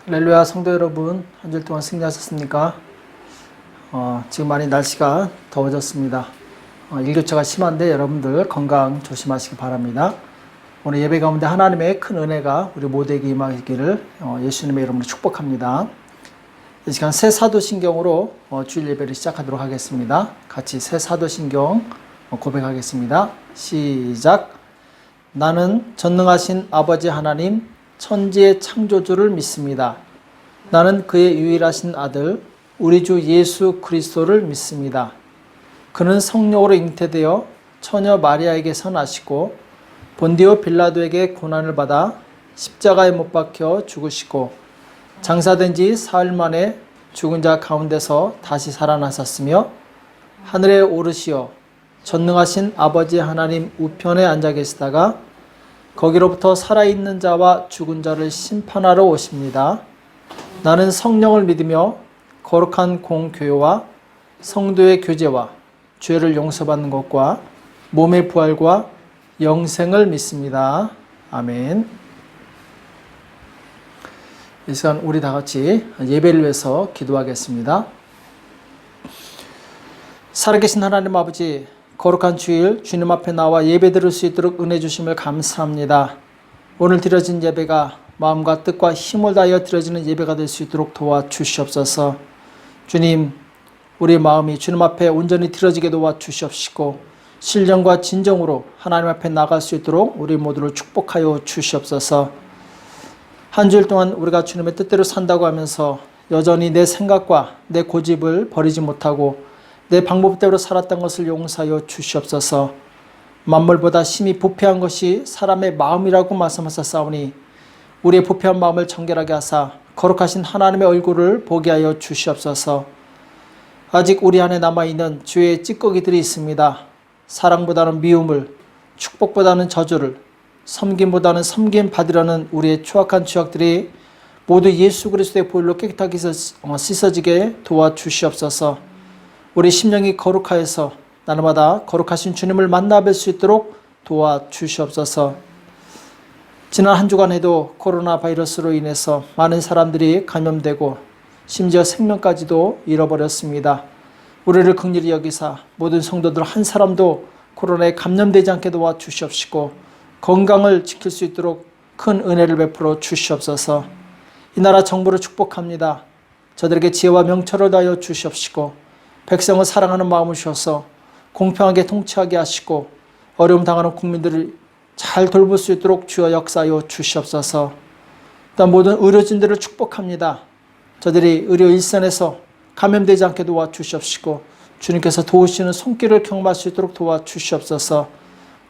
할렐루야 성도 여러분, 한 주일 동안 승리하셨습니까? 지금 많이 날씨가 더워졌습니다. 일교차가 심한데 여러분들 건강 조심하시기 바랍니다. 오늘 예배 가운데 하나님의 큰 은혜가 우리 모두에게 임하기를 예수님의 이름으로 축복합니다. 이 시간 새 사도신경으로 주일 예배를 시작하도록 하겠습니다. 같이 새 사도신경 고백하겠습니다. 시작. 나는 전능하신 아버지 하나님 천지의 창조주를 믿습니다. 나는 그의 유일하신 아들 우리 주 예수 그리스도를 믿습니다. 그는 성령으로 잉태되어 처녀 마리아에게서 나시고 본디오 빌라도에게 고난을 받아 십자가에 못 박혀 죽으시고 장사된 지 사흘 만에 죽은 자 가운데서 다시 살아나셨으며 하늘에 오르시어 전능하신 아버지 하나님 우편에 앉아 계시다가 거기로부터 살아있는 자와 죽은 자를 심판하러 오십니다. 나는 성령을 믿으며 거룩한 공교회와 성도의 교제와 죄를 용서받는 것과 몸의 부활과 영생을 믿습니다. 아멘. 이 시간 우리 다 같이 예배를 위해서 기도하겠습니다. 살아계신 하나님 아버지, 거룩한 주일 주님 앞에 나와 예배 드릴 수 있도록 은혜 주심을 감사합니다. 오늘 드려진 예배가 마음과 뜻과 힘을 다하여 드려지는 예배가 될 수 있도록 도와주시옵소서. 주님, 우리 마음이 주님 앞에 온전히 드려지게 도와주시옵시고 신령과 진정으로 하나님 앞에 나갈 수 있도록 우리 모두를 축복하여 주시옵소서. 한 주일 동안 우리가 주님의 뜻대로 산다고 하면서 여전히 내 생각과 내 고집을 버리지 못하고 내 방법대로 살았던 것을 용서하여 주시옵소서. 만물보다 심히 부패한 것이 사람의 마음이라고 말씀하셨사오니 우리의 부패한 마음을 정결하게 하사 거룩하신 하나님의 얼굴을 보게 하여 주시옵소서. 아직 우리 안에 남아있는 죄의 찌꺼기들이 있습니다. 사랑보다는 미움을, 축복보다는 저주를, 섬김보다는 섬김 받으려는 우리의 추악한 죄악들이 모두 예수 그리스도의 보혈로 깨끗하게 씻어지게 도와주시옵소서. 우리 심령이 거룩하여서 날마다 거룩하신 주님을 만나 뵐 수 있도록 도와주시옵소서. 지난 한 주간에도 코로나 바이러스로 인해서 많은 사람들이 감염되고 심지어 생명까지도 잃어버렸습니다. 우리를 긍휼히 여기사 모든 성도들 한 사람도 코로나에 감염되지 않게 도와주시옵시고 건강을 지킬 수 있도록 큰 은혜를 베풀어 주시옵소서. 이 나라 정부를 축복합니다. 저들에게 지혜와 명철을 다하여 주시옵시고 백성을 사랑하는 마음을 주셔서 공평하게 통치하게 하시고 어려움 당하는 국민들을 잘 돌볼 수 있도록 주여 역사하여 주시옵소서. 또한 모든 의료진들을 축복합니다. 저들이 의료 일선에서 감염되지 않게 도와주시옵시고 주님께서 도우시는 손길을 경험할 수 있도록 도와주시옵소서.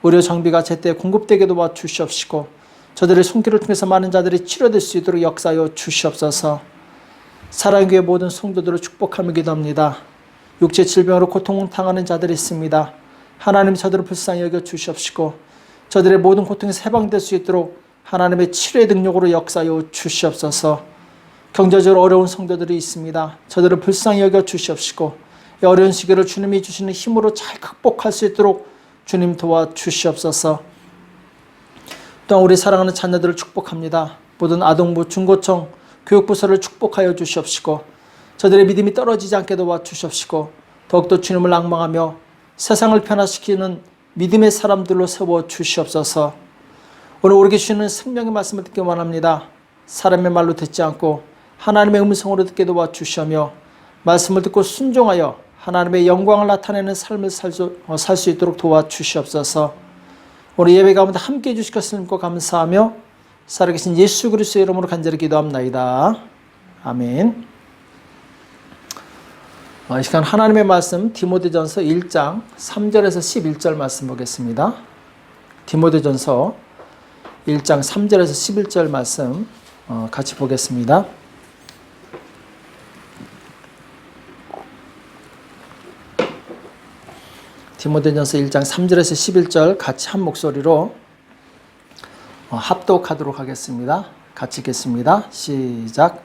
의료 장비가 제때 공급되게 도와주시옵시고 저들의 손길을 통해서 많은 자들이 치료될 수 있도록 역사하여 주시옵소서. 사랑의 교회 모든 성도들을 축복하며 기도합니다. 육체 질병으로 고통을 당하는 자들이 있습니다. 하나님 저들을 불쌍히 여겨 주시옵시고 저들의 모든 고통에서 해방될 수 있도록 하나님의 치료의 능력으로 역사하여 주시옵소서. 경제적으로 어려운 성도들이 있습니다. 저들을 불쌍히 여겨 주시옵시고 이 어려운 시기를 주님이 주시는 힘으로 잘 극복할 수 있도록 주님 도와주시옵소서. 또한 우리 사랑하는 자녀들을 축복합니다. 모든 아동부, 중고청, 교육부서를 축복하여 주시옵시고 저들의 믿음이 떨어지지 않게 도와주시옵시고 더욱더 주님을 낭망하며 세상을 변화시키는 믿음의 사람들로 세워주시옵소서. 오늘 우리에게 주시는 생명의 말씀을 듣기 원합니다. 사람의 말로 듣지 않고 하나님의 음성으로 듣게 도와주시며 말씀을 듣고 순종하여 하나님의 영광을 나타내는 삶을 살 수 있도록 도와주시옵소서. 오늘 예배 가운데 함께해 주실 것을 믿고 감사하며 살아계신 예수 그리스도의 이름으로 간절히 기도합나이다. 아멘. 이 시간 하나님의 말씀 디모데전서 1장 3절에서 11절 말씀 보겠습니다. 디모데전서 1장 3절에서 11절 말씀 같이 보겠습니다. 디모데전서 1장 3절에서 11절 같이 한 목소리로 합독하도록 하겠습니다. 같이 읽겠습니다. 시작.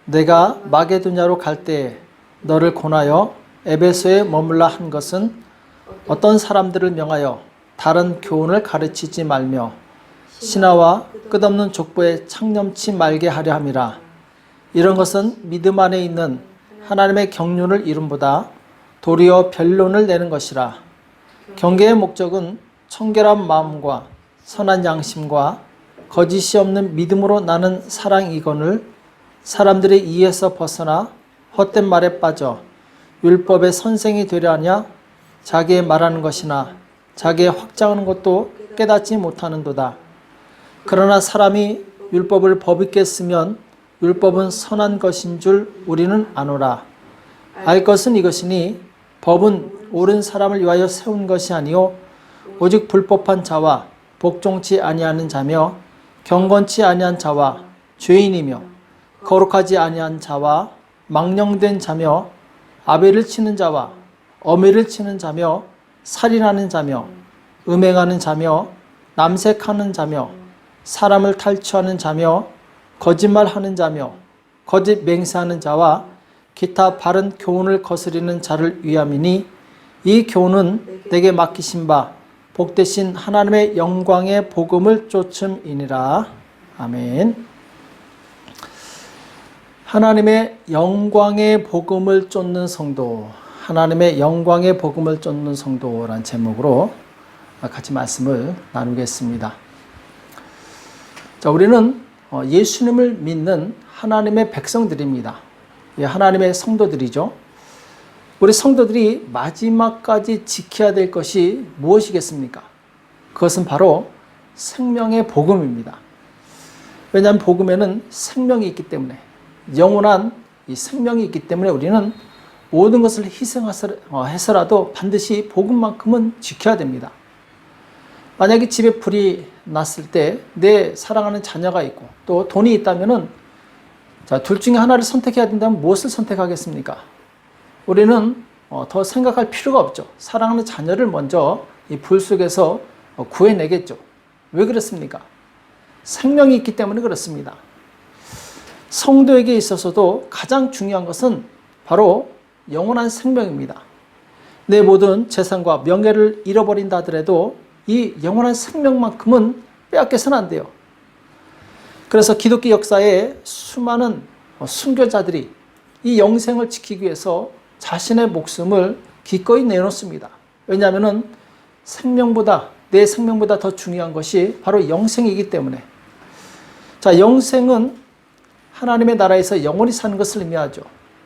내가 마게도냐로 갈 때에 너를 권하여 에베소에 머물라 한 것은 어떤 사람들을 명하여 다른 교훈을 가르치지 말며 신하와 끝없는 족보에 창념치 말게 하려 함이라. 이런 것은 믿음 안에 있는 하나님의 경륜을 이름보다 도리어 변론을 내는 것이라. 경계의 목적은 청결한 마음과 선한 양심과 거짓이 없는 믿음으로 나는 사랑이거늘 사람들의 이에서 벗어나 헛된 말에 빠져 율법의 선생이 되려 하냐. 자기의 말하는 것이나 자기의 확장하는 것도 깨닫지 못하는도다. 그러나 사람이 율법을 법있게 쓰면 율법은 선한 것인 줄 우리는 아노라. 알 것은 이것이니 법은 옳은 사람을 위하여 세운 것이 아니요 오직 불법한 자와 복종치 아니하는 자며 경건치 아니한 자와 죄인이며 거룩하지 아니한 자와 망령된 자며 아벨을 치는 자와 어미를 치는 자며 살인하는 자며 음행하는 자며 남색하는 자며 사람을 탈취하는 자며 거짓말하는 자며 거짓 맹세하는 자와 기타 바른 교훈을 거스리는 자를 위함이니 이 교훈은 내게 맡기신 바 복되신 하나님의 영광의 복음을 쫓음이니라. 아멘. 하나님의 영광의 복음을 쫓는 성도, 하나님의 영광의 복음을 쫓는 성도라는 제목으로 같이 말씀을 나누겠습니다. 자, 우리는 예수님을 믿는 하나님의 백성들입니다. 하나님의 성도들이죠. 우리 성도들이 마지막까지 지켜야 될 것이 무엇이겠습니까? 그것은 바로 생명의 복음입니다. 왜냐하면 복음에는 생명이 있기 때문에, 영원한 이 생명이 있기 때문에 우리는 모든 것을 희생해서라도 반드시 복음만큼은 지켜야 됩니다. 만약에 집에 불이 났을 때 내 사랑하는 자녀가 있고 또 돈이 있다면은, 자, 둘 중에 하나를 선택해야 된다면 무엇을 선택하겠습니까? 우리는 더 생각할 필요가 없죠. 사랑하는 자녀를 먼저 이 불 속에서 구해내겠죠. 왜 그렇습니까? 생명이 있기 때문에 그렇습니다. 성도에게 있어서도 가장 중요한 것은 바로 영원한 생명입니다. 내 모든 재산과 명예를 잃어버린다 하더라도 이 영원한 생명만큼은 빼앗겨서는 안 돼요. 그래서 기독교 역사에 수많은 순교자들이 이 영생을 지키기 위해서 자신의 목숨을 기꺼이 내놓습니다. 왜냐하면 내 생명보다 더 중요한 것이 바로 영생이기 때문에. 자, 영생은 하나님의 나라에서 영원히 사는 것을 의미하죠.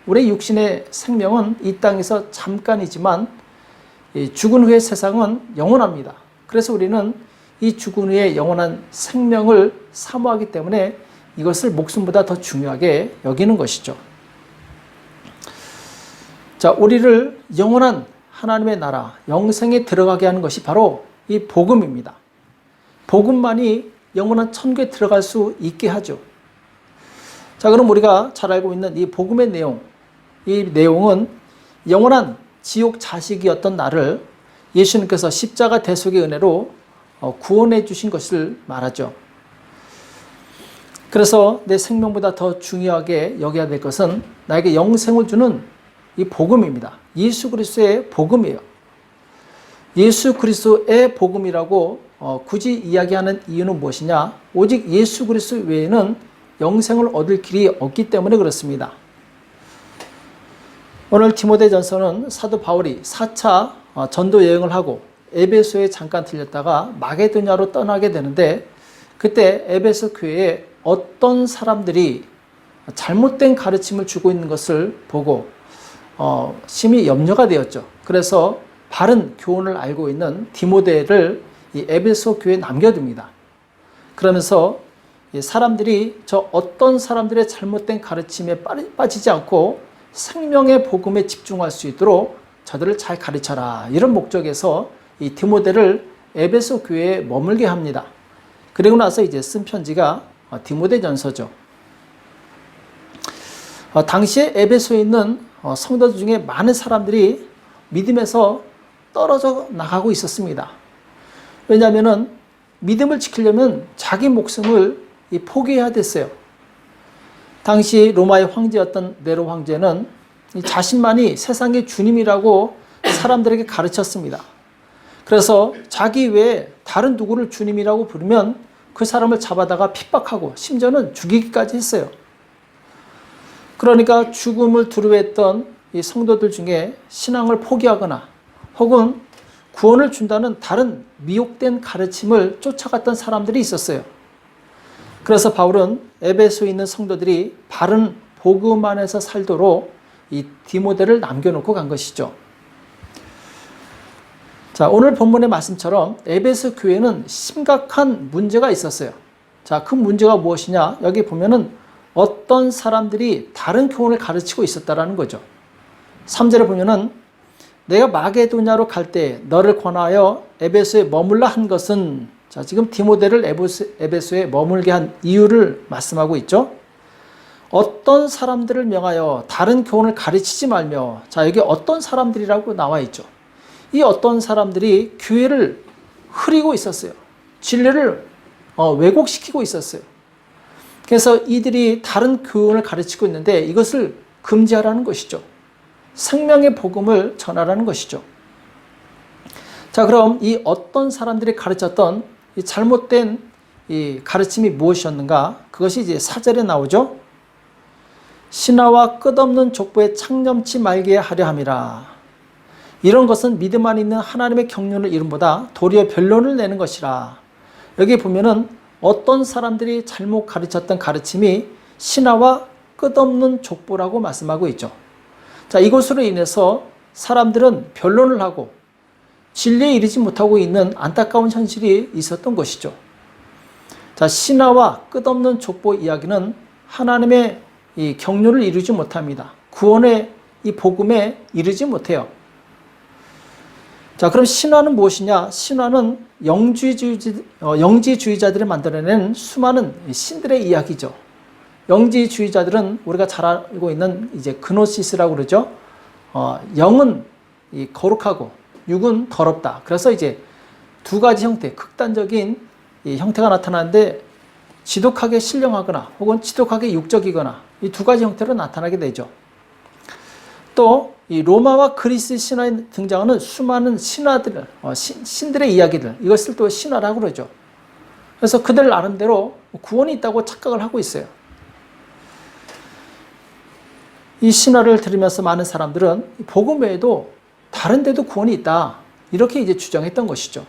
우리 육신의 생명은 이 땅에서 잠깐이지만 죽은 후의 세상은 영원합니다. 그래서 우리는 이 죽은 후의 영원한 생명을 사모하기 때문에 이것을 목숨보다 더 중요하게 여기는 것이죠. 자, 우리를 영원한 하나님의 나라, 영생에 들어가게 하는 것이 바로 이 복음입니다. 복음만이 영원한 천국에 들어갈 수 있게 하죠. 자, 그럼 우리가 잘 알고 있는 이 복음의 내용, 이 내용은 영원한 지옥 자식이었던 나를 예수님께서 십자가 대속의 은혜로 구원해 주신 것을 말하죠. 그래서 내 생명보다 더 중요하게 여겨야 될 것은 나에게 영생을 주는 이 복음입니다. 예수 그리스도의 복음이에요. 예수 그리스도의 복음이라고 굳이 이야기하는 이유는 무엇이냐? 오직 예수 그리스도 외에는 영생을 얻을 길이 없기 때문에 그렇습니다. 오늘 디모데전서는 사도 바울이 4차 전도 여행을 하고 에베소에 잠깐 들렸다가 마게도냐로 떠나게 되는데, 그때 에베소 교회에 어떤 사람들이 잘못된 가르침을 주고 있는 것을 보고 심히 염려가 되었죠. 그래서 바른 교훈을 알고 있는 디모데를 이 에베소 교회에 남겨둡니다. 그러면서 사람들이 저 어떤 사람들의 잘못된 가르침에 빠지지 않고 생명의 복음에 집중할 수 있도록 저들을 잘 가르쳐라, 이런 목적에서 이 디모데를 에베소 교회에 머물게 합니다. 그리고 나서 이제 쓴 편지가 디모데전서죠. 당시에 에베소에 있는 성도들 중에 많은 사람들이 믿음에서 떨어져 나가고 있었습니다. 왜냐하면 믿음을 지키려면 자기 목숨을 포기해야 됐어요. 당시 로마의 황제였던 네로 황제는 자신만이 세상의 주님이라고 사람들에게 가르쳤습니다. 그래서 자기 외에 다른 누구를 주님이라고 부르면 그 사람을 잡아다가 핍박하고 심지어는 죽이기까지 했어요. 그러니까 죽음을 두려워했던 이 성도들 중에 신앙을 포기하거나 혹은 구원을 준다는 다른 미혹된 가르침을 쫓아갔던 사람들이 있었어요. 그래서 바울은 에베소에 있는 성도들이 바른 복음 안에서 살도록 이 디모데를 남겨놓고 간 것이죠. 자, 오늘 본문의 말씀처럼 에베소 교회는 심각한 문제가 있었어요. 자, 그 문제가 무엇이냐? 여기 보면은 어떤 사람들이 다른 교훈을 가르치고 있었다라는 거죠. 3절에 보면은 내가 마게도냐로 갈 때 너를 권하여 에베소에 머물라 한 것은, 자, 지금 디모데를 에베소에 머물게 한 이유를 말씀하고 있죠. 어떤 사람들을 명하여 다른 교훈을 가르치지 말며, 자, 여기 어떤 사람들이라고 나와 있죠. 이 어떤 사람들이 교회를 흐리고 있었어요. 진리를 왜곡시키고 있었어요. 그래서 이들이 다른 교훈을 가르치고 있는데 이것을 금지하라는 것이죠. 생명의 복음을 전하라는 것이죠. 자, 그럼 이 어떤 사람들이 가르쳤던 이 잘못된 이 가르침이 무엇이었는가? 그것이 이제 4절에 나오죠. 신하와 끝없는 족보에 창념치 말게 하려 함이라. 이런 것은 믿음 안에 있는 하나님의 경륜을 이름보다 도리어 변론을 내는 것이라. 여기 보면은 어떤 사람들이 잘못 가르쳤던 가르침이 신하와 끝없는 족보라고 말씀하고 있죠. 자, 이것으로 인해서 사람들은 변론을 하고 진리에 이르지 못하고 있는 안타까운 현실이 있었던 것이죠. 자, 신하와 끝없는 족보 이야기는 하나님의 이 경륜을 이루지 못합니다. 구원의 이 복음에 이르지 못해요. 자, 그럼 신화는 무엇이냐? 신화는 영지주의자들이 만들어낸 수많은 신들의 이야기죠. 영지주의자들은 우리가 잘 알고 있는 이제 그노시스라고 그러죠. 영은 거룩하고 육은 더럽다. 그래서 이제 두 가지 형태, 극단적인 이 형태가 나타나는데 지독하게 신령하거나 혹은 지독하게 육적이거나 이 두 가지 형태로 나타나게 되죠. 또 이 로마와 그리스 신화에 등장하는 수많은 신화들, 신들의 이야기들, 이것을 또 신화라고 그러죠. 그래서 그들 나름대로 구원이 있다고 착각을 하고 있어요. 이 신화를 들으면서 많은 사람들은 복음 외에도 다른 데도 구원이 있다, 이렇게 이제 주장했던 것이죠.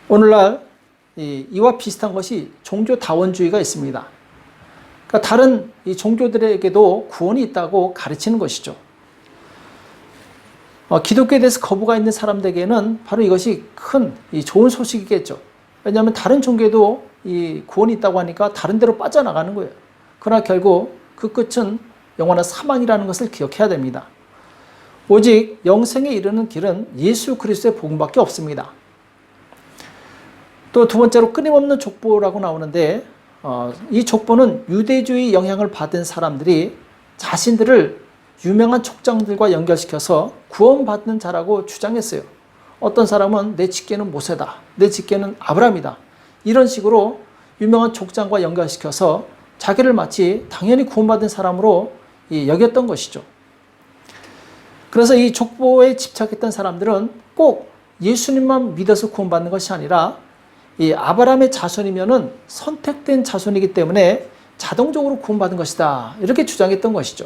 오늘날 이와 비슷한 것이 종교다원주의가 있습니다. 그러니까 다른 이 종교들에게도 구원이 있다고 가르치는 것이죠. 기독교에 대해서 거부가 있는 사람들에게는 바로 이것이 큰 좋은 소식이겠죠. 왜냐하면 다른 종교에도 이 구원이 있다고 하니까 다른 데로 빠져나가는 거예요. 그러나 결국 그 끝은 영원한 사망이라는 것을 기억해야 됩니다. 오직 영생에 이르는 길은 예수 그리스도의 복음밖에 없습니다. 또 두 번째로 끊임없는 족보라고 나오는데 이 족보는 유대주의 영향을 받은 사람들이 자신들을 유명한 족장들과 연결시켜서 구원받는 자라고 주장했어요. 어떤 사람은 내 직계는 모세다, 내 직계는 아브라함이다, 이런 식으로 유명한 족장과 연결시켜서 자기를 마치 당연히 구원받은 사람으로 여겼던 것이죠. 그래서 이 족보에 집착했던 사람들은 꼭 예수님만 믿어서 구원받는 것이 아니라 이 아브라함의 자손이면은 선택된 자손이기 때문에 자동적으로 구원받은 것이다, 이렇게 주장했던 것이죠.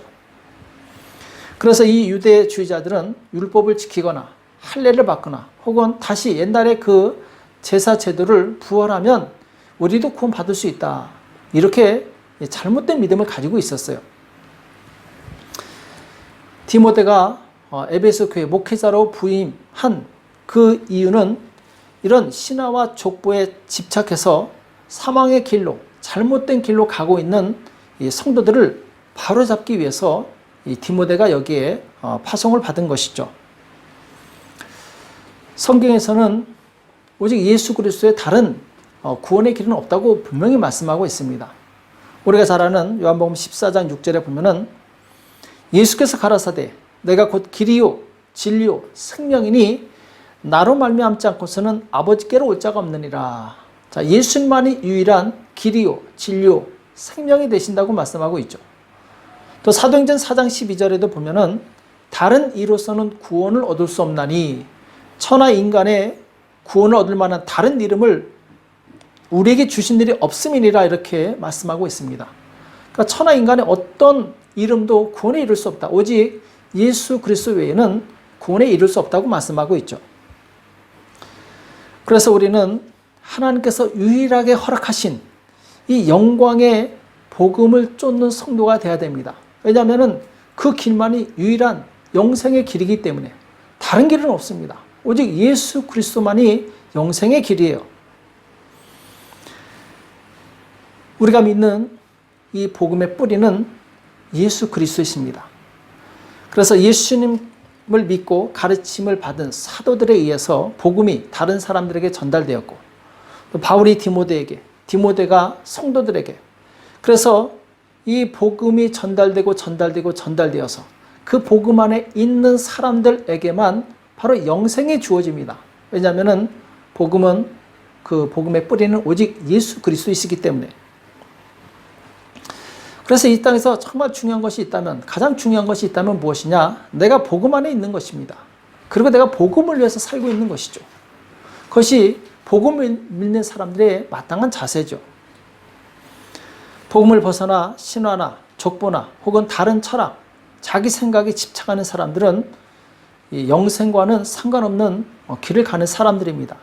그래서 이 유대주의자들은 율법을 지키거나 할례를 받거나 혹은 다시 옛날의 그 제사 제도를 부활하면 우리도 구원받을 수 있다, 이렇게 잘못된 믿음을 가지고 있었어요. 디모데가 에베소 교회 목회자로 부임한 그 이유는 이런 신화와 족보에 집착해서 사망의 길로, 잘못된 길로 가고 있는 이 성도들을 바로잡기 위해서 이 디모데가 여기에 파송을 받은 것이죠. 성경에서는 오직 예수 그리스도의 다른 구원의 길은 없다고 분명히 말씀하고 있습니다. 우리가 잘 아는 요한복음 14장 6절에 보면은 예수께서 가라사대 내가 곧 길이요 진리요 생명이니 나로 말미암지 않고서는 아버지께로 올 자가 없느니라. 자, 예수님만이 유일한 길이요 진리요 생명이 되신다고 말씀하고 있죠. 또 사도행전 4장 12절에도 보면은 다른 이로서는 구원을 얻을 수 없나니 천하 인간의 구원을 얻을 만한 다른 이름을 우리에게 주신 일이 없음이니라, 이렇게 말씀하고 있습니다. 그러니까 천하 인간의 어떤 이름도 구원에 이를 수 없다. 오직 예수 그리스도 외에는 구원에 이를 수 없다고 말씀하고 있죠. 그래서 우리는 하나님께서 유일하게 허락하신 이 영광의 복음을 쫓는 성도가 되어야 됩니다. 왜냐하면 그 길만이 유일한 영생의 길이기 때문에 다른 길은 없습니다. 오직 예수 그리스도만이 영생의 길이에요. 우리가 믿는 이 복음의 뿌리는 예수 그리스도이십니다. 그래서 예수님을 믿고 가르침을 받은 사도들에 의해서 복음이 다른 사람들에게 전달되었고, 또 바울이 디모데에게, 디모데가 성도들에게, 그래서 이 복음이 전달되어서 그 복음 안에 있는 사람들에게만 바로 영생이 주어집니다. 왜냐하면 복음은, 그 복음의 뿌리는 오직 예수 그리스도이시기 때문에. 그래서 이 땅에서 정말 중요한 것이 있다면, 가장 중요한 것이 있다면 무엇이냐? 내가 복음 안에 있는 것입니다. 그리고 내가 복음을 위해서 살고 있는 것이죠. 그것이 복음을 믿는 사람들의 마땅한 자세죠. 복음을 벗어나 신화나 족보나 혹은 다른 철학, 자기 생각에 집착하는 사람들은 이 영생과는 상관없는 길을 가는 사람들입니다.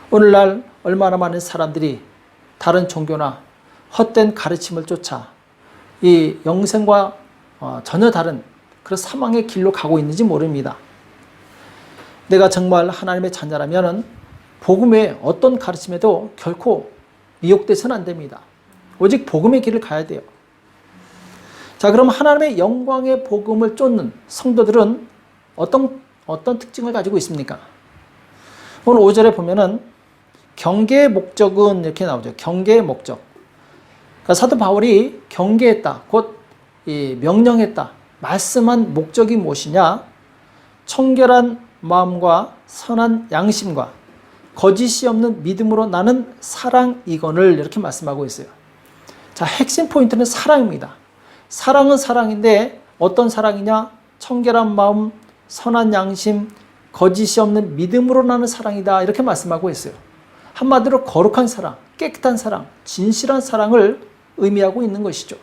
오늘날 얼마나 많은 사람들이 다른 종교나 헛된 가르침을 쫓아 이 영생과 전혀 다른 그런 사망의 길로 가고 있는지 모릅니다. 내가 정말 하나님의 자녀라면 복음의 어떤 가르침에도 결코 미혹돼서는 안 됩니다. 오직 복음의 길을 가야 돼요. 자, 그럼 하나님의 영광의 복음을 쫓는 성도들은 어떤 특징을 가지고 있습니까? 오늘 5절에 보면은 경계의 목적은 이렇게 나오죠. 경계의 목적. 그러니까 사도 바울이 경계했다, 곧 명령했다, 말씀한 목적이 무엇이냐? 청결한 마음과 선한 양심과 거짓이 없는 믿음으로 나는 사랑이거늘, 이렇게 말씀하고 있어요. 자, 핵심 포인트는 사랑입니다. 사랑은 사랑인데 어떤 사랑이냐? 청결한 마음, 선한 양심, 거짓이 없는 믿음으로 나는 사랑이다, 이렇게 말씀하고 있어요. 한마디로 거룩한 사랑, 깨끗한 사랑, 진실한 사랑을 의미하고 있는 것이죠.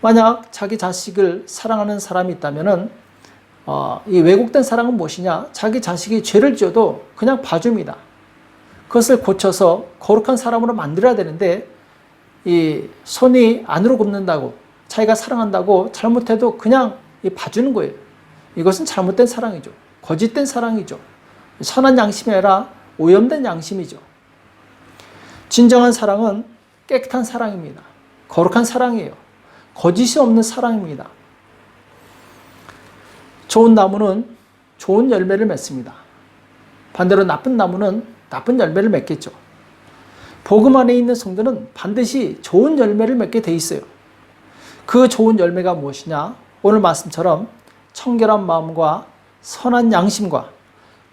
만약 자기 자식을 사랑하는 사람이 있다면은 이 왜곡된 사랑은 무엇이냐? 자기 자식이 죄를 지어도 그냥 봐줍니다. 그것을 고쳐서 거룩한 사람으로 만들어야 되는데, 이 손이 안으로 굽는다고, 자기가 사랑한다고 잘못해도 그냥 봐주는 거예요. 이것은 잘못된 사랑이죠. 거짓된 사랑이죠. 선한 양심이 아니라 오염된 양심이죠. 진정한 사랑은 깨끗한 사랑입니다. 거룩한 사랑이에요. 거짓이 없는 사랑입니다. 좋은 나무는 좋은 열매를 맺습니다. 반대로 나쁜 나무는 나쁜 열매를 맺겠죠. 복음 안에 있는 성도는 반드시 좋은 열매를 맺게 돼 있어요. 그 좋은 열매가 무엇이냐? 오늘 말씀처럼 청결한 마음과 선한 양심과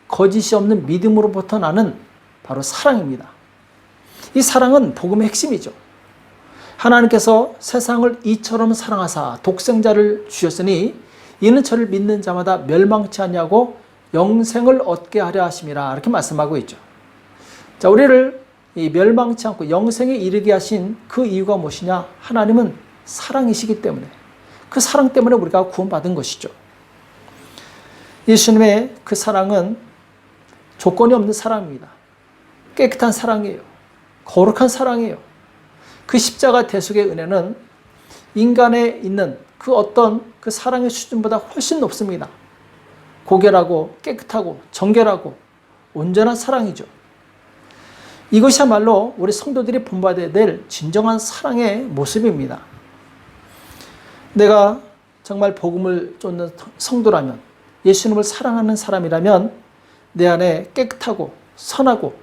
거짓이 없는 믿음으로부터 나는 바로 사랑입니다. 이 사랑은 복음의 핵심이죠. 하나님께서 세상을 이처럼 사랑하사 독생자를 주셨으니 이는 저를 믿는 자마다 멸망치 아니하고 영생을 얻게 하려 하심이라, 이렇게 말씀하고 있죠. 자, 우리를 이 멸망치 않고 영생에 이르게 하신 그 이유가 무엇이냐? 하나님은 사랑이시기 때문에, 그 사랑 때문에 우리가 구원받은 것이죠. 예수님의 그 사랑은 조건이 없는 사랑입니다. 깨끗한 사랑이에요. 거룩한 사랑이에요. 그 십자가 대속의 은혜는 인간에 있는 그 어떤 그 사랑의 수준보다 훨씬 높습니다. 고결하고 깨끗하고 정결하고 온전한 사랑이죠. 이것이야말로 우리 성도들이 본받아야 될 진정한 사랑의 모습입니다. 내가 정말 복음을 쫓는 성도라면, 예수님을 사랑하는 사람이라면 내 안에 깨끗하고 선하고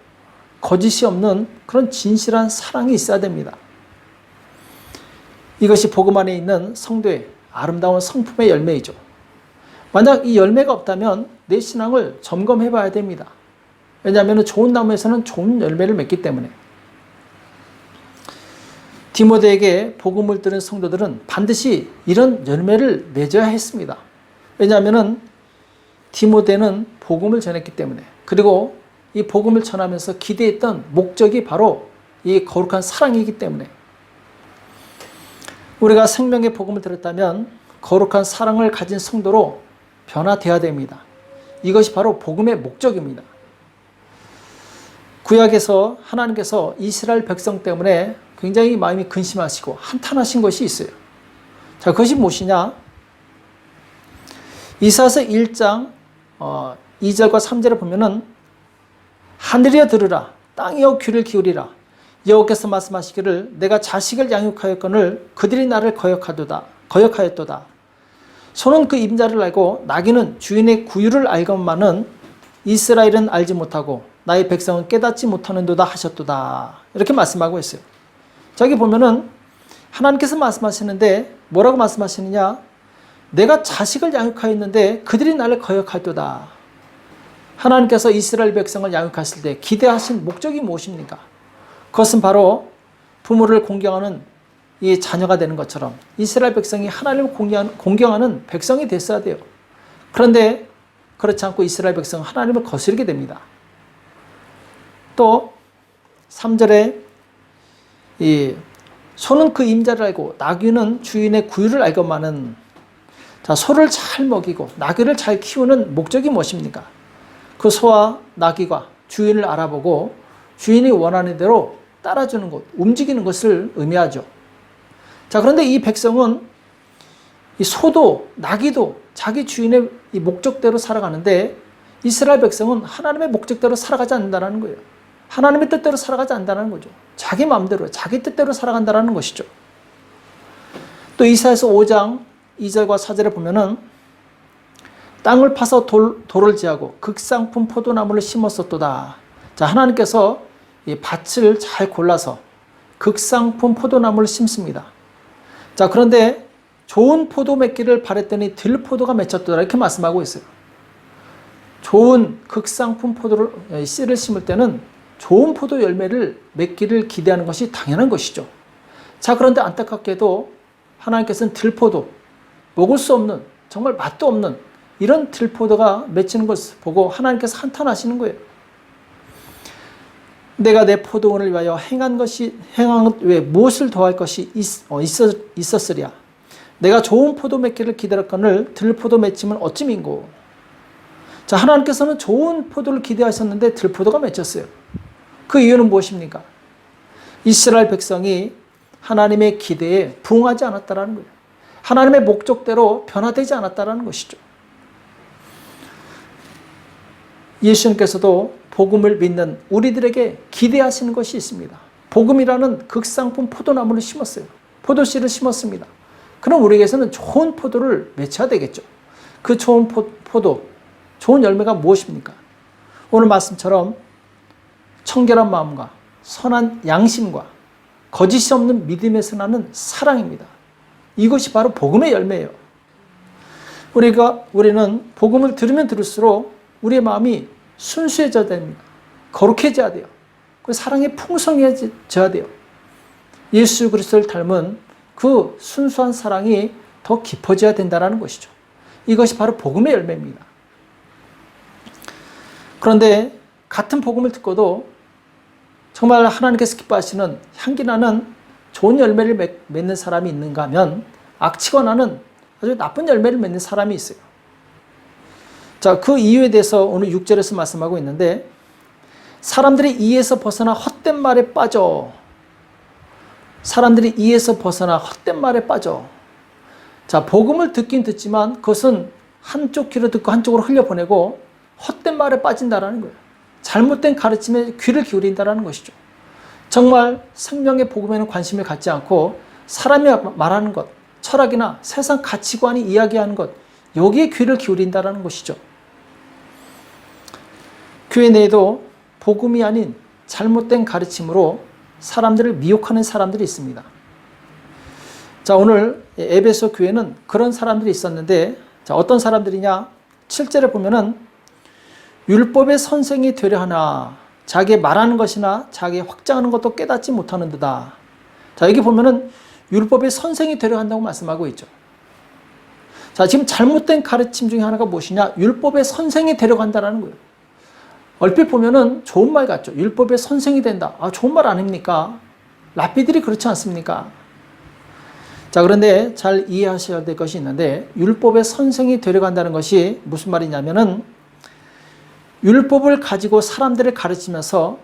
거짓이 없는 그런 진실한 사랑이 있어야 됩니다. 이것이 복음 안에 있는 성도의 아름다운 성품의 열매이죠. 만약 이 열매가 없다면 내 신앙을 점검해 봐야 됩니다. 왜냐하면 좋은 나무에서는 좋은 열매를 맺기 때문에. 디모데에게 복음을 들은 성도들은 반드시 이런 열매를 맺어야 했습니다. 왜냐하면 디모데는 복음을 전했기 때문에, 그리고 이 복음을 전하면서 기대했던 목적이 바로 이 거룩한 사랑이기 때문에. 우리가 생명의 복음을 들었다면 거룩한 사랑을 가진 성도로 변화되어야 됩니다. 이것이 바로 복음의 목적입니다. 구약에서 하나님께서 이스라엘 백성 때문에 굉장히 마음이 근심하시고 한탄하신 것이 있어요. 자, 그것이 무엇이냐? 이사야서 1장 2절과 3절에 보면은 하늘이여 들으라, 땅이여 귀를 기울이라. 여호와께서 말씀하시기를 내가 자식을 양육하였거늘 그들이 나를 거역하였도다. 소는 그 임자를 알고 나귀는 주인의 구유를 알건만은 이스라엘은 알지 못하고 나의 백성은 깨닫지 못하는도다 하셨도다. 이렇게 말씀하고 있어요. 자, 여기 보면은 하나님께서 말씀하시는데 뭐라고 말씀하시느냐? 내가 자식을 양육하였는데 그들이 나를 거역하였도다. 하나님께서 이스라엘 백성을 양육하실 때 기대하신 목적이 무엇입니까? 그것은 바로 부모를 공경하는 이 자녀가 되는 것처럼 이스라엘 백성이 하나님을 공경하는 백성이 됐어야 돼요. 그런데 그렇지 않고 이스라엘 백성은 하나님을 거스르게 됩니다. 또 3절에 이 소는 그 임자를 알고 나귀는 주인의 구유를 알건만은, 자, 소를 잘 먹이고 나귀를 잘 키우는 목적이 무엇입니까? 그 소와 나귀가 주인을 알아보고 주인이 원하는 대로 따라주는 것, 움직이는 것을 의미하죠. 자, 그런데 이 백성은 이 소도 나귀도 자기 주인의 이 목적대로 살아가는데 이스라엘 백성은 하나님의 목적대로 살아가지 않는다는 거예요. 하나님의 뜻대로 살아가지 않는다는 거죠. 자기 마음대로, 자기 뜻대로 살아간다는 것이죠. 또 이사야서 5장 2절과 4절에 보면은 땅을 파서 돌을 지하고 극상품 포도나무를 심었었도다. 자, 하나님께서 이 밭을 잘 골라서 극상품 포도나무를 심습니다. 자, 그런데 좋은 포도 맺기를 바랬더니 들포도가 맺혔더라. 이렇게 말씀하고 있어요. 좋은 극상품 포도를, 씨를 심을 때는 좋은 포도 열매를 맺기를 기대하는 것이 당연한 것이죠. 자, 그런데 안타깝게도 하나님께서는 들포도, 먹을 수 없는, 정말 맛도 없는 이런 들포도가 맺히는 것을 보고 하나님께서 한탄하시는 거예요. 내가 내 포도원을 위하여 행한 외에 무엇을 더할 것이 있었으랴. 내가 좋은 포도 맺기를 기다렸거늘 들포도 맺히면 어찌민고. 자, 하나님께서는 좋은 포도를 기대하셨는데 들포도가 맺혔어요. 그 이유는 무엇입니까? 이스라엘 백성이 하나님의 기대에 부응하지 않았다는 거예요. 하나님의 목적대로 변화되지 않았다는 것이죠. 예수님께서도 복음을 믿는 우리들에게 기대하시는 것이 있습니다. 복음이라는 극상품 포도나무를 심었어요. 포도씨를 심었습니다. 그럼 우리에게서는 좋은 포도를 맺혀야 되겠죠. 그 좋은 포도, 좋은 열매가 무엇입니까? 오늘 말씀처럼 청결한 마음과 선한 양심과 거짓이 없는 믿음에서 나는 사랑입니다. 이것이 바로 복음의 열매예요. 우리는 복음을 들으면 들을수록 우리의 마음이 순수해져야 됩니다. 거룩해져야 돼요. 그 사랑이 풍성해져야 돼요. 예수 그리스도를 닮은 그 순수한 사랑이 더 깊어져야 된다는 것이죠. 이것이 바로 복음의 열매입니다. 그런데 같은 복음을 듣고도 정말 하나님께서 기뻐하시는 향기나는 좋은 열매를 맺는 사람이 있는가 하면 악취가 나는 아주 나쁜 열매를 맺는 사람이 있어요. 자, 그 이유에 대해서 오늘 6절에서 말씀하고 있는데, 사람들이 이에서 벗어나 헛된 말에 빠져. 사람들이 이에서 벗어나 헛된 말에 빠져. 자, 복음을 듣긴 듣지만 그것은 한쪽 귀로 듣고 한쪽으로 흘려보내고 헛된 말에 빠진다라는 거예요. 잘못된 가르침에 귀를 기울인다라는 것이죠. 정말 생명의 복음에는 관심을 갖지 않고 사람이 말하는 것, 철학이나 세상 가치관이 이야기하는 것, 여기에 귀를 기울인다라는 것이죠. 교회 내에도 복음이 아닌 잘못된 가르침으로 사람들을 미혹하는 사람들이 있습니다. 자, 오늘 에베소 교회는 그런 사람들이 있었는데, 자, 어떤 사람들이냐? 7절에 보면은 율법의 선생이 되려 하나 자기 말하는 것이나 자기 확장하는 것도 깨닫지 못하는 듯다. 자, 여기 보면은 율법의 선생이 되려 한다고 말씀하고 있죠. 자, 지금 잘못된 가르침 중에 하나가 무엇이냐? 율법의 선생이 되려간다는 거예요. 얼핏 보면은 좋은 말 같죠. 율법의 선생이 된다. 아, 좋은 말 아닙니까? 랍비들이 그렇지 않습니까? 자, 그런데 잘 이해하셔야 될 것이 있는데, 율법의 선생이 되려간다는 것이 무슨 말이냐면은, 율법을 가지고 사람들을 가르치면서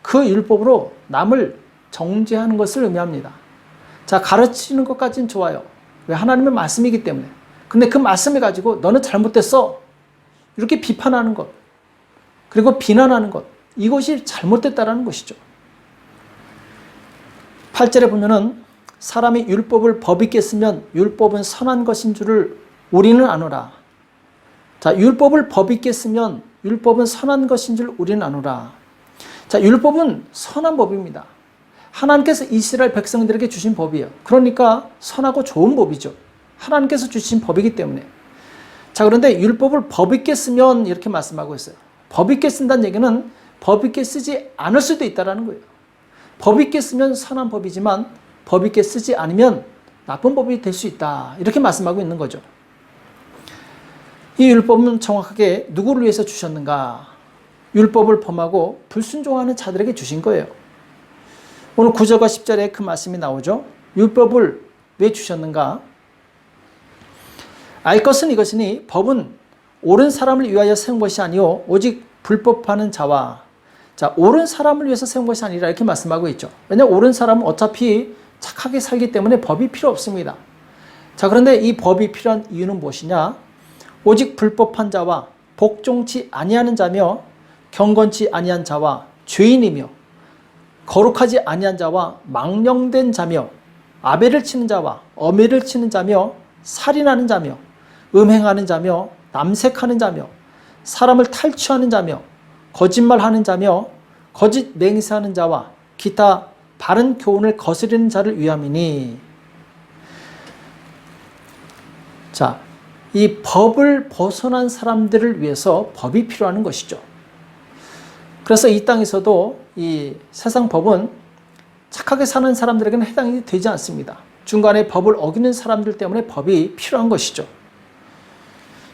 그 율법으로 남을 정죄하는 것을 의미합니다. 자, 가르치는 것까지는 좋아요. 왜? 하나님의 말씀이기 때문에. 근데 그 말씀을 가지고 너는 잘못됐어, 이렇게 비판하는 것, 그리고 비난하는 것, 이것이 잘못됐다라는 것이죠. 8절에 보면은 사람이 율법을 법 있게 쓰면 율법은 선한 것인 줄을 우리는 아노라. 자, 율법을 법 있게 쓰면 율법은 선한 것인 줄 우리는 아노라. 자, 율법은 선한 법입니다. 하나님께서 이스라엘 백성들에게 주신 법이에요. 그러니까 선하고 좋은 법이죠. 하나님께서 주신 법이기 때문에. 자, 그런데 율법을 법 있게 쓰면 이렇게 말씀하고 있어요. 법 있게 쓴다는 얘기는 법 있게 쓰지 않을 수도 있다는 거예요. 법 있게 쓰면 선한 법이지만 법 있게 쓰지 않으면 나쁜 법이 될 수 있다, 이렇게 말씀하고 있는 거죠. 이 율법은 정확하게 누구를 위해서 주셨는가? 율법을 범하고 불순종하는 자들에게 주신 거예요. 오늘 9절과 10절에 그 말씀이 나오죠. 율법을 왜 주셨는가? 알 것은 이것이니 법은 옳은 사람을 위하여 세운 것이 아니요 오직 불법하는 자와, 자, 옳은 사람을 위해서 세운 것이 아니라 이렇게 말씀하고 있죠. 왜냐하면 옳은 사람은 어차피 착하게 살기 때문에 법이 필요 없습니다. 자, 그런데 이 법이 필요한 이유는 무엇이냐? 오직 불법한 자와 복종치 아니하는 자며 경건치 아니한 자와 죄인이며 거룩하지 아니한 자와 망령된 자며 아벨을 치는 자와 어미를 치는 자며 살인하는 자며 음행하는 자며 남색하는 자며 사람을 탈취하는 자며 거짓말하는 자며 거짓 맹세하는 자와 기타 바른 교훈을 거스르는 자를 위함이니. 자, 이 법을 벗어난 사람들을 위해서 법이 필요한 것이죠. 그래서 이 땅에서도 이 세상 법은 착하게 사는 사람들에게는 해당이 되지 않습니다. 중간에 법을 어기는 사람들 때문에 법이 필요한 것이죠.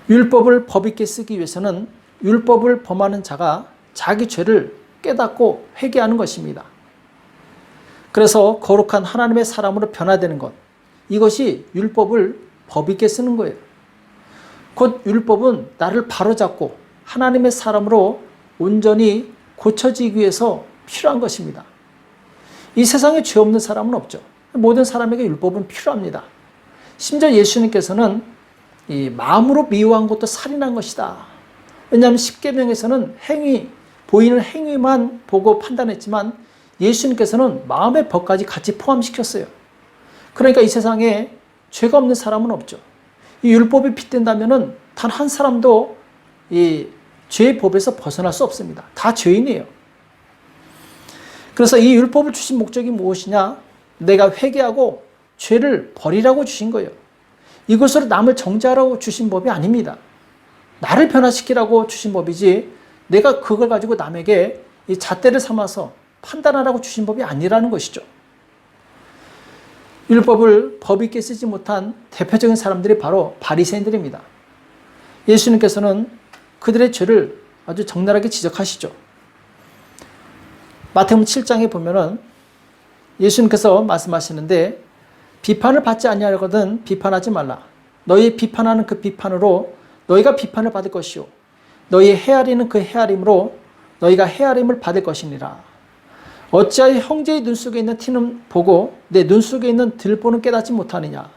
율법을 법 있게 쓰기 위해서는 율법을 범하는 자가 자기 죄를 깨닫고 회개하는 것입니다. 그래서 거룩한 하나님의 사람으로 변화되는 것, 이것이 율법을 법 있게 쓰는 거예요. 곧 율법은 나를 바로잡고 하나님의 사람으로 온전히 고쳐지기 위해서 필요한 것입니다. 이 세상에 죄 없는 사람은 없죠. 모든 사람에게 율법은 필요합니다. 심지어 예수님께서는 이 마음으로 미워한 것도 살인한 것이다. 왜냐하면 십계명에서는 보이는 행위만 보고 판단했지만 예수님께서는 마음의 법까지 같이 포함시켰어요. 그러니까 이 세상에 죄가 없는 사람은 없죠. 이 율법이 빗댄다면은 단 한 사람도 이 죄의 법에서 벗어날 수 없습니다. 다 죄인이에요. 그래서 이 율법을 주신 목적이 무엇이냐? 내가 회개하고 죄를 버리라고 주신 거예요. 이것으로 남을 정죄하라고 주신 법이 아닙니다. 나를 변화시키라고 주신 법이지 내가 그걸 가지고 남에게 이 잣대를 삼아서 판단하라고 주신 법이 아니라는 것이죠. 율법을 법 있게 쓰지 못한 대표적인 사람들이 바로 바리새인들입니다. 예수님께서는 그들의 죄를 아주 적나라하게 지적하시죠. 마태복음 7장에 보면은 예수님께서 말씀하시는데 비판을 받지 아니하려거든 비판하지 말라. 너희 비판하는 그 비판으로 너희가 비판을 받을 것이요 너희 헤아리는 그 헤아림으로 너희가 헤아림을 받을 것이니라. 어찌하여 형제의 눈 속에 있는 티는 보고 내 눈 속에 있는 들보는 깨닫지 못하느냐.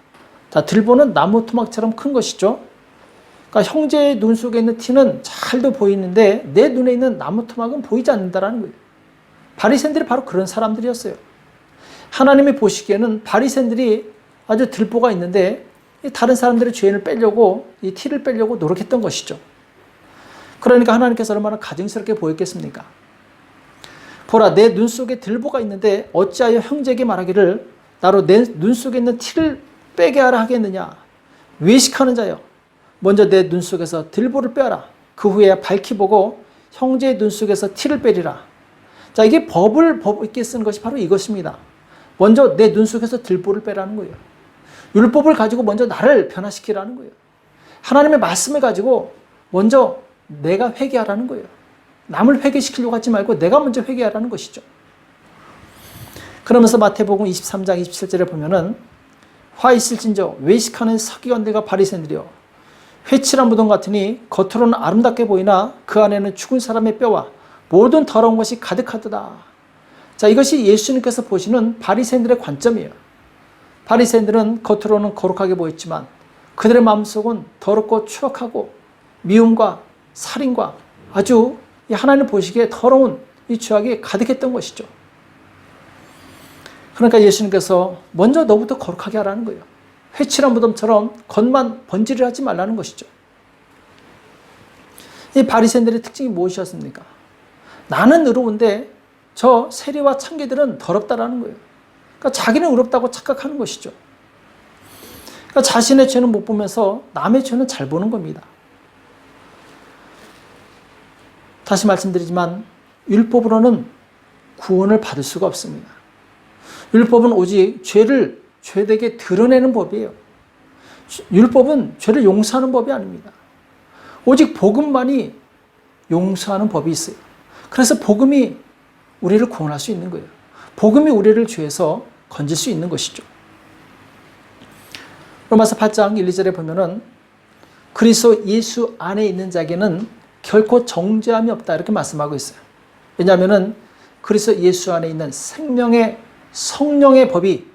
자, 들보는 나무 토막처럼 큰 것이죠. 그러니까 형제의 눈 속에 있는 티는 잘도 보이는데 내 눈에 있는 나무 토막은 보이지 않는다라는 거예요. 바리새인들이 바로 그런 사람들이었어요. 하나님이 보시기에는 바리새인들이 아주 들보가 있는데 다른 사람들의 죄를 빼려고 이 티를 빼려고 노력했던 것이죠. 그러니까 하나님께서 얼마나 가증스럽게 보였겠습니까? 보라, 내 눈 속에 들보가 있는데 어찌하여 형제에게 말하기를 나로 내 눈 속에 있는 티를 빼게 하라 하겠느냐. 외식하는 자여, 먼저 내 눈 속에서 들보를 빼라. 그 후에 밝히 보고 형제의 눈 속에서 티를 빼리라. 자, 이게 법을 법 있게 쓰는 것이 바로 이것입니다. 먼저 내 눈 속에서 들보를 빼라는 거예요. 율법을 가지고 먼저 나를 변화시키라는 거예요. 하나님의 말씀을 가지고 먼저 내가 회개하라는 거예요. 남을 회개시키려고 하지 말고 내가 먼저 회개하라는 것이죠. 그러면서 마태복음 23장 27절에 보면은 화 있을진저 외식하는 서기관들과 바리새인들이여 회칠한 무덤 같으니 겉으로는 아름답게 보이나 그 안에는 죽은 사람의 뼈와 모든 더러운 것이 가득하도다. 자, 이것이 예수님께서 보시는 바리새인들의 관점이에요. 바리새인들은 겉으로는 거룩하게 보였지만 그들의 마음속은 더럽고 추악하고 미움과 살인과 아주 하나님 보시기에 더러운 이 죄악이 가득했던 것이죠. 그러니까 예수님께서 먼저 너부터 거룩하게 하라는 거예요. 회칠한 무덤처럼 겉만 번지를 하지 말라는 것이죠. 이 바리새인들의 특징이 무엇이었습니까? 나는 의로운데 저 세리와 창기들은 더럽다라는 거예요. 그러니까 자기는 의롭다고 착각하는 것이죠. 그러니까 자신의 죄는 못 보면서 남의 죄는 잘 보는 겁니다. 다시 말씀드리지만 율법으로는 구원을 받을 수가 없습니다. 율법은 오직 죄를 죄되게 드러내는 법이에요. 율법은 죄를 용서하는 법이 아닙니다. 오직 복음만이 용서하는 법이 있어요. 그래서 복음이 우리를 구원할 수 있는 거예요. 복음이 우리를 죄에서 건질 수 있는 것이죠. 로마서 8장 1, 2절에 보면은 그리스도 예수 안에 있는 자에게는 결코 정죄함이 없다 이렇게 말씀하고 있어요. 왜냐하면은 그리스도 예수 안에 있는 생명의 성령의 법이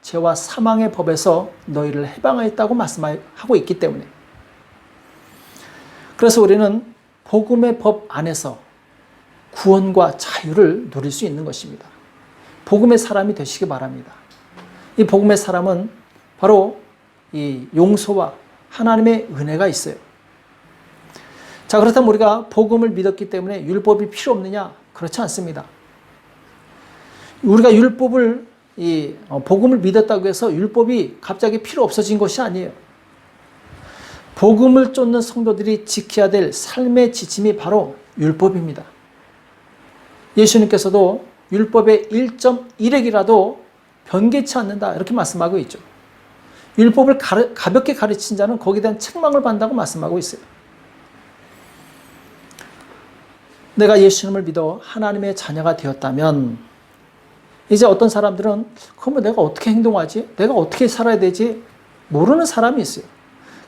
죄와 사망의 법에서 너희를 해방하였다고 말씀하고 있기 때문에, 그래서 우리는 복음의 법 안에서 구원과 자유를 누릴 수 있는 것입니다. 복음의 사람이 되시기 바랍니다. 이 복음의 사람은 바로 이 용서와 하나님의 은혜가 있어요. 자, 그렇다면 우리가 복음을 믿었기 때문에 율법이 필요 없느냐? 그렇지 않습니다. 우리가 복음을 믿었다고 해서 율법이 갑자기 필요 없어진 것이 아니에요. 복음을 쫓는 성도들이 지켜야 될 삶의 지침이 바로 율법입니다. 예수님께서도 율법의 1.1핵이라도 변개치 않는다 이렇게 말씀하고 있죠. 율법을 가볍게 가르친 자는 거기에 대한 책망을 받는다고 말씀하고 있어요. 내가 예수님을 믿어 하나님의 자녀가 되었다면 이제 어떤 사람들은 그러면 내가 어떻게 행동하지? 내가 어떻게 살아야 되지? 모르는 사람이 있어요.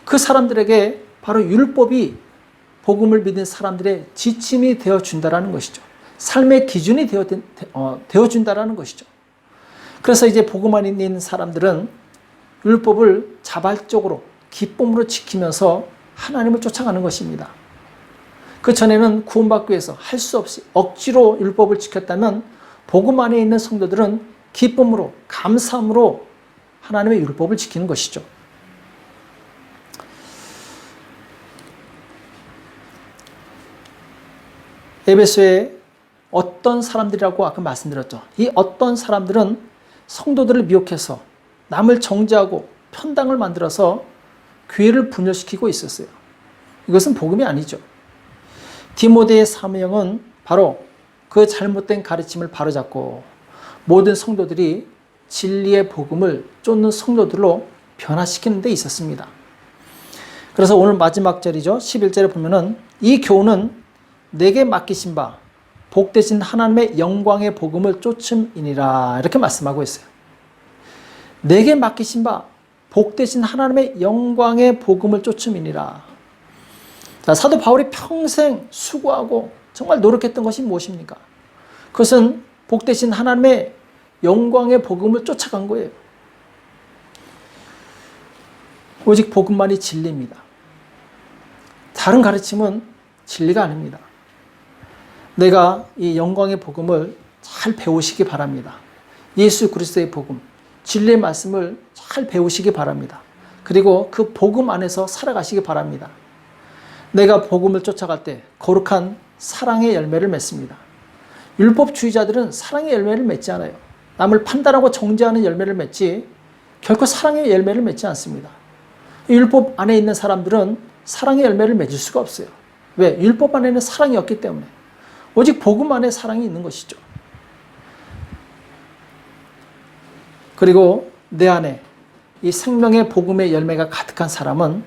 그 사람들에게 바로 율법이 복음을 믿는 사람들의 지침이 되어준다라는 것이죠. 삶의 기준이 되어준다라는 것이죠. 그래서 이제 복음 안에 있는 사람들은 율법을 자발적으로 기쁨으로 지키면서 하나님을 쫓아가는 것입니다. 그 전에는 구원받기 위해서 할 수 없이 억지로 율법을 지켰다면 복음 안에 있는 성도들은 기쁨으로 감사함으로 하나님의 율법을 지키는 것이죠. 에베소에 어떤 사람들이라고 아까 말씀드렸죠. 이 어떤 사람들은 성도들을 미혹해서 남을 정죄하고 편당을 만들어서 교회를 분열시키고 있었어요. 이것은 복음이 아니죠. 디모데의 사명은 바로 그 잘못된 가르침을 바로잡고 모든 성도들이 진리의 복음을 쫓는 성도들로 변화시키는 데 있었습니다. 그래서 오늘 마지막 절이죠. 11절에 보면은 이 교훈은 내게 맡기신 바 복되신 하나님의 영광의 복음을 쫓음이니라 이렇게 말씀하고 있어요. 내게 맡기신 바 복되신 하나님의 영광의 복음을 쫓음이니라. 자, 사도 바울이 평생 수고하고 정말 노력했던 것이 무엇입니까? 그것은 복되신 하나님의 영광의 복음을 쫓아간 거예요. 오직 복음만이 진리입니다. 다른 가르침은 진리가 아닙니다. 내가 이 영광의 복음을 잘 배우시기 바랍니다. 예수 그리스도의 복음, 진리의 말씀을 잘 배우시기 바랍니다. 그리고 그 복음 안에서 살아가시기 바랍니다. 내가 복음을 쫓아갈 때 거룩한 사랑의 열매를 맺습니다. 율법주의자들은 사랑의 열매를 맺지 않아요. 남을 판단하고 정죄하는 열매를 맺지 결코 사랑의 열매를 맺지 않습니다. 율법 안에 있는 사람들은 사랑의 열매를 맺을 수가 없어요. 왜? 율법 안에는 사랑이 없기 때문에. 오직 복음 안에 사랑이 있는 것이죠. 그리고 내 안에 이 생명의 복음의 열매가 가득한 사람은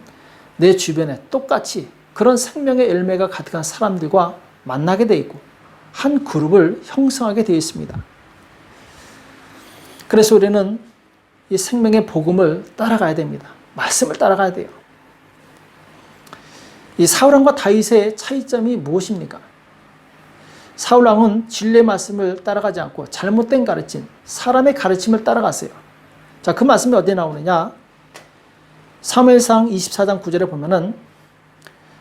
내 주변에 똑같이 그런 생명의 열매가 가득한 사람들과 만나게 되어 있고 한 그룹을 형성하게 되어 있습니다. 그래서 우리는 이 생명의 복음을 따라가야 됩니다. 말씀을 따라가야 돼요. 이 사울왕과 다윗의 차이점이 무엇입니까? 사울왕은 진리의 말씀을 따라가지 않고 잘못된 가르침, 사람의 가르침을 따라갔어요. 자, 그 말씀이 어디에 나오느냐? 사무엘상 24장 9절에 보면은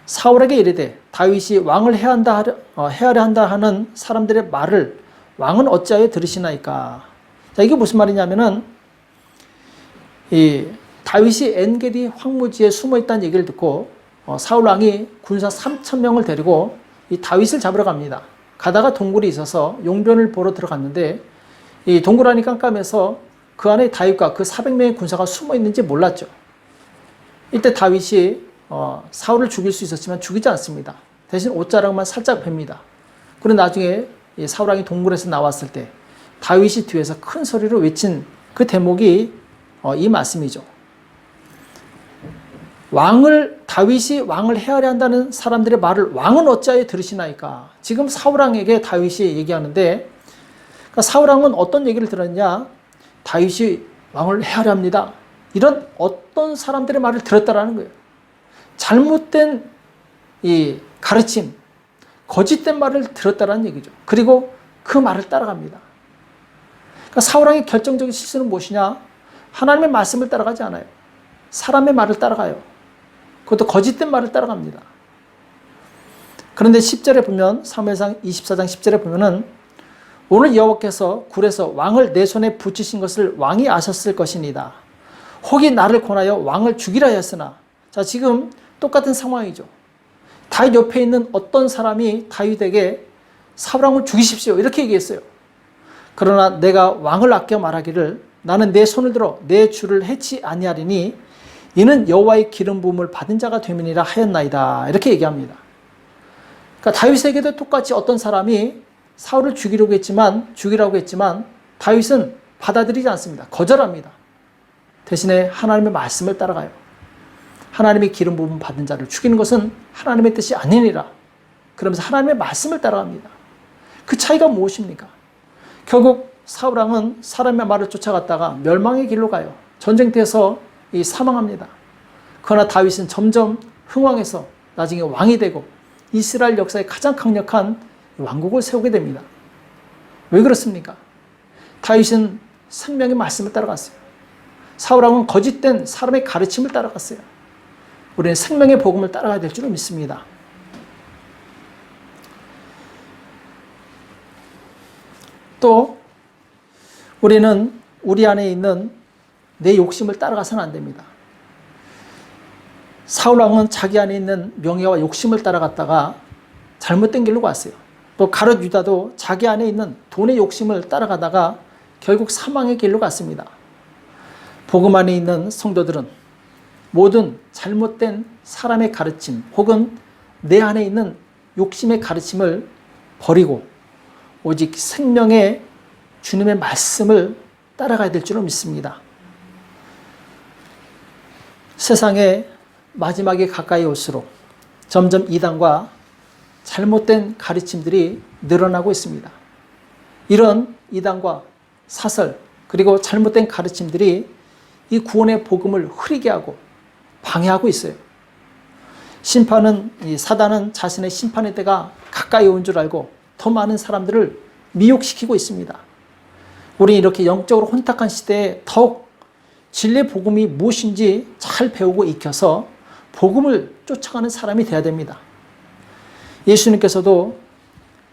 사울에게 이르되 다윗이 왕을 해하려 한다 하는 사람들의 말을 왕은 어찌하여 들으시나이까? 자, 이게 무슨 말이냐면은 이 다윗이 엔게디 황무지에 숨어 있다는 얘기를 듣고 사울 왕이 군사 3,000명을 데리고 이 다윗을 잡으러 갑니다. 가다가 동굴이 있어서 용변을 보러 들어갔는데 이 동굴 안이 깜깜해서 그 안에 다윗과 그 400명의 군사가 숨어 있는지 몰랐죠. 이때 다윗이 사울을 죽일 수 있었지만 죽이지 않습니다. 대신 옷자락만 살짝 팹니다. 그리고 나중에 사울 왕이 동굴에서 나왔을 때 다윗이 뒤에서 큰 소리로 외친 그 대목이 이 말씀이죠. 다윗이 왕을 해하려 한다는 사람들의 말을 왕은 어찌하여 들으시나이까? 지금 사울왕에게 다윗이 얘기하는데, 그러니까 사울왕은 어떤 얘기를 들었냐? 다윗이 왕을 해하려 합니다. 이런 어떤 사람들의 말을 들었다라는 거예요. 잘못된 이 가르침, 거짓된 말을 들었다라는 얘기죠. 그리고 그 말을 따라갑니다. 그러니까 사울왕의 결정적인 실수는 무엇이냐? 하나님의 말씀을 따라가지 않아요. 사람의 말을 따라가요. 그것도 거짓된 말을 따라갑니다. 그런데 10절에 보면 사무엘상 24장 10절에 보면은 오늘 여호와께서 굴에서 왕을 내 손에 붙이신 것을 왕이 아셨을 것이니다. 혹이 나를 권하여 왕을 죽이라 하였으나, 자, 지금 똑같은 상황이죠. 다윗 옆에 있는 어떤 사람이 다윗에게 사울왕을 죽이십시오 이렇게 얘기했어요. 그러나 내가 왕을 아껴 말하기를 나는 내 손을 들어 내 주를 해치 아니하리니 이는 여호와의 기름 부음을 받은 자가 됨이니라 하였나이다 이렇게 얘기합니다. 그러니까 다윗에게도 똑같이 어떤 사람이 사울을 죽이라고 했지만 다윗은 받아들이지 않습니다. 거절합니다. 대신에 하나님의 말씀을 따라가요. 하나님의 기름 부음 받은 자를 죽이는 것은 하나님의 뜻이 아니니라. 그러면서 하나님의 말씀을 따라갑니다. 그 차이가 무엇입니까? 결국 사울왕은 사람의 말을 쫓아갔다가 멸망의 길로 가요. 전쟁터에서 사망합니다. 그러나 다윗은 점점 흥왕해서 나중에 왕이 되고 이스라엘 역사의 가장 강력한 왕국을 세우게 됩니다. 왜 그렇습니까? 다윗은 생명의 말씀을 따라갔어요. 사울왕은 거짓된 사람의 가르침을 따라갔어요. 우리는 생명의 복음을 따라가야 될 줄을 믿습니다. 또 우리는 우리 안에 있는 내 욕심을 따라가서는 안 됩니다. 사울왕은 자기 안에 있는 명예와 욕심을 따라갔다가 잘못된 길로 갔어요. 또 가룟 유다도 자기 안에 있는 돈의 욕심을 따라가다가 결국 사망의 길로 갔습니다. 복음 안에 있는 성도들은 모든 잘못된 사람의 가르침 혹은 내 안에 있는 욕심의 가르침을 버리고 오직 생명의 주님의 말씀을 따라가야 될 줄을 믿습니다. 세상의 마지막에 가까이 올수록 점점 이단과 잘못된 가르침들이 늘어나고 있습니다. 이런 이단과 사설 그리고 잘못된 가르침들이 이 구원의 복음을 흐리게 하고 방해하고 있어요. 사단은 자신의 심판의 때가 가까이 온 줄 알고 더 많은 사람들을 미혹시키고 있습니다. 우리 이렇게 영적으로 혼탁한 시대에 더욱 진리의 복음이 무엇인지 잘 배우고 익혀서 복음을 쫓아가는 사람이 되어야 됩니다. 예수님께서도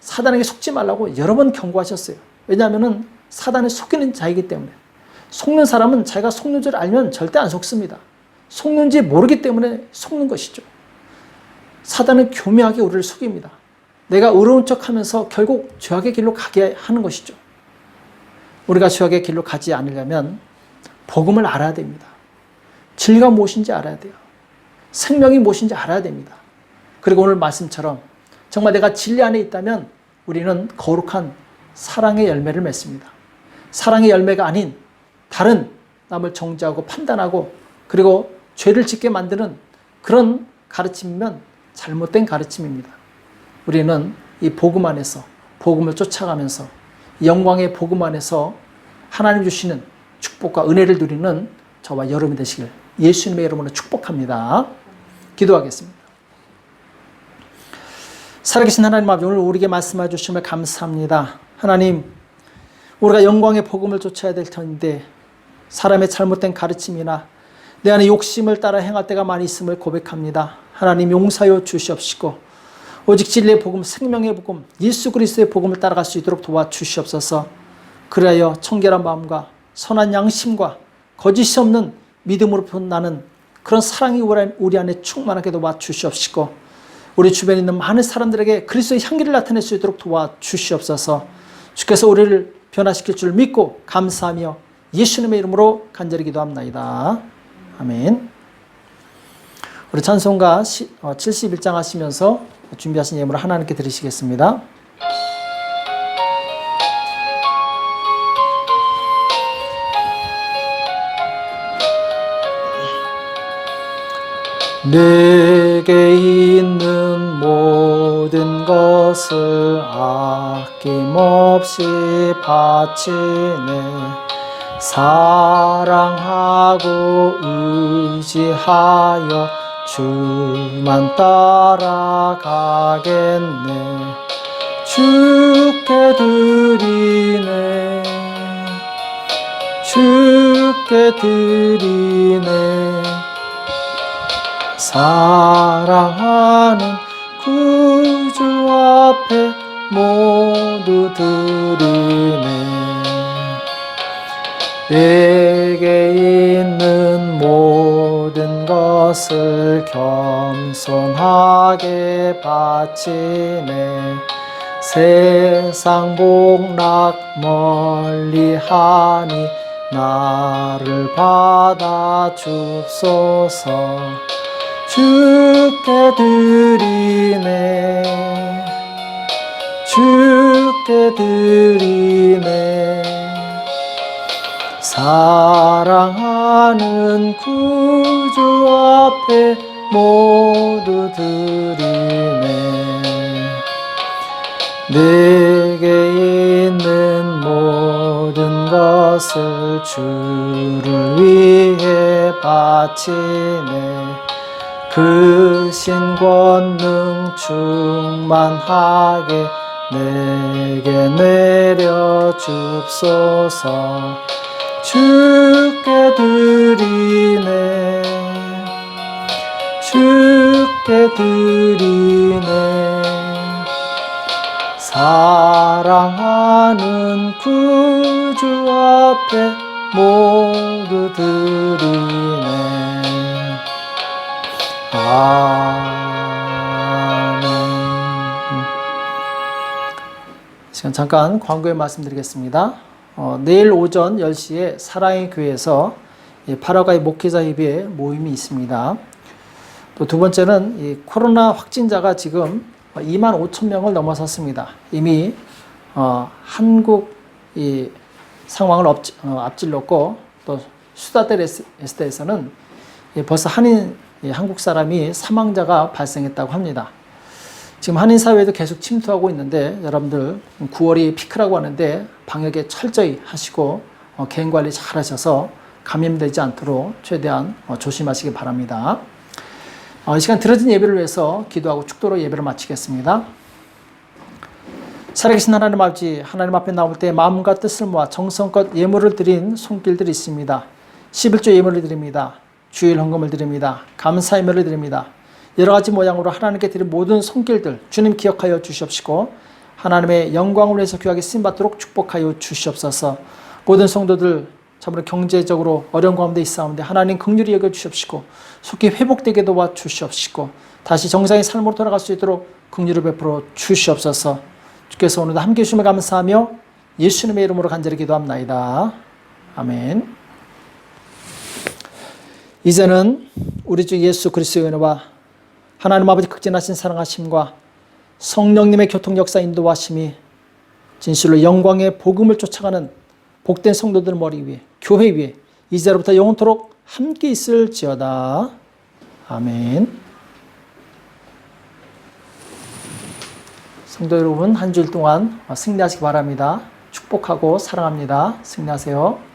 사단에게 속지 말라고 여러 번 경고하셨어요. 왜냐하면 사단에 속이는 자이기 때문에. 속는 사람은 자기가 속는 줄 알면 절대 안 속습니다. 속는지 모르기 때문에 속는 것이죠. 사단은 교묘하게 우리를 속입니다. 내가 의로운 척하면서 결국 죄악의 길로 가게 하는 것이죠. 우리가 죄악의 길로 가지 않으려면 복음을 알아야 됩니다. 진리가 무엇인지 알아야 돼요. 생명이 무엇인지 알아야 됩니다. 그리고 오늘 말씀처럼 정말 내가 진리 안에 있다면 우리는 거룩한 사랑의 열매를 맺습니다. 사랑의 열매가 아닌 다른 남을 정죄하고 판단하고 그리고 죄를 짓게 만드는 그런 가르침이면 잘못된 가르침입니다. 우리는 이 복음 안에서 복음을 쫓아가면서 영광의 복음 안에서 하나님 주시는 축복과 은혜를 누리는 저와 여러분이 되시길 예수님의 이름으로 축복합니다. 기도하겠습니다. 살아계신 하나님 아버지, 오늘 우리에게 말씀해 주심을 감사합니다. 하나님, 우리가 영광의 복음을 쫓아야 될 터인데 사람의 잘못된 가르침이나 내 안에 욕심을 따라 행할 때가 많이 있음을 고백합니다. 하나님, 용서하여 주시옵시고 오직 진리의 복음, 생명의 복음, 예수 그리스도의 복음을 따라갈 수 있도록 도와주시옵소서. 그리하여 청결한 마음과 선한 양심과 거짓이 없는 믿음으로 나는 그런 사랑이 우리 안에 충만하게 도와주시옵시고 우리 주변에 있는 많은 사람들에게 그리스도의 향기를 나타낼 수 있도록 도와주시옵소서. 주께서 우리를 변화시킬 줄 믿고 감사하며 예수님의 이름으로 간절히 기도합나이다. 아멘. 우리 찬송가 71장 하시면서 준비하신 예물을 하나님께 드리시겠습니다. 내게 있는 모든 것을 아낌없이 바치네. 사랑하고 의지하여 주만 따라가겠네. 주께 드리네. 주께 드리네. 사랑하는 구주 앞에 모두 드리네. 내게 있는 모든 것을 겸손하게 바치네. 세상 복락 멀리하니 나를 받아 주옵소서. 주께 드리네. 주께 드리네. 사랑하는 구주 앞에 모두 드리네. 내게 있는 모든 것을 주를 위해 바치네. 그 신권능 충만하게 내게 내려 주옵소서. 주께 드리네. 주께 드리네. 사랑하는 구주 앞에 모두 드리네. 아멘. 시간 잠깐 광고에 말씀드리겠습니다. 내일 오전 10시에 사랑의 교회에서 파라과이 목회자 협의회 모임이 있습니다. 또 두 번째는 이 코로나 확진자가 지금 25,000명을 넘어섰습니다. 이미 한국 이 상황을 앞질렀고 또 수다델에스테에서는 벌써 한국 사람이 사망자가 발생했다고 합니다. 지금 한인 사회도 계속 침투하고 있는데 여러분들 9월이 피크라고 하는데 방역에 철저히 하시고 개인 관리 잘 하셔서 감염되지 않도록 최대한 조심하시기 바랍니다. 이 시간 드려진 예배를 위해서 기도하고 축도로 예배를 마치겠습니다. 살아계신 하나님 아버지, 하나님 앞에 나올 때 마음과 뜻을 모아 정성껏 예물을 드린 손길들이 있습니다. 11조 예물을 드립니다. 주일 헌금을 드립니다. 감사 예물을 드립니다. 여러 가지 모양으로 하나님께 드린 모든 손길들 주님 기억하여 주시옵시고 하나님의 영광을 위해서 귀하게 쓰임받도록 축복하여 주시옵소서. 모든 성도들 참으로 경제적으로 어려운 가운데 있사온데 하나님 긍휼히 여겨 주시옵시고 속히 회복되게 도와 주시옵시고 다시 정상의 삶으로 돌아갈 수 있도록 긍휼을 베풀어 주시옵소서. 주께서 오늘도 함께 해주심을 감사하며 예수님의 이름으로 간절히 기도합나이다. 아멘. 이제는 우리 주 예수 그리스도의 은혜와 하나님 아버지 극진하신 사랑하심과 성령님의 교통 역사 인도하심이 진실로 영광의 복음을 쫓아가는 복된 성도들 머리 위에 교회 위에 이제로부터 영원토록 함께 있을지어다. 아멘. 성도 여러분, 한 주일 동안 승리하시기 바랍니다. 축복하고 사랑합니다. 승리하세요.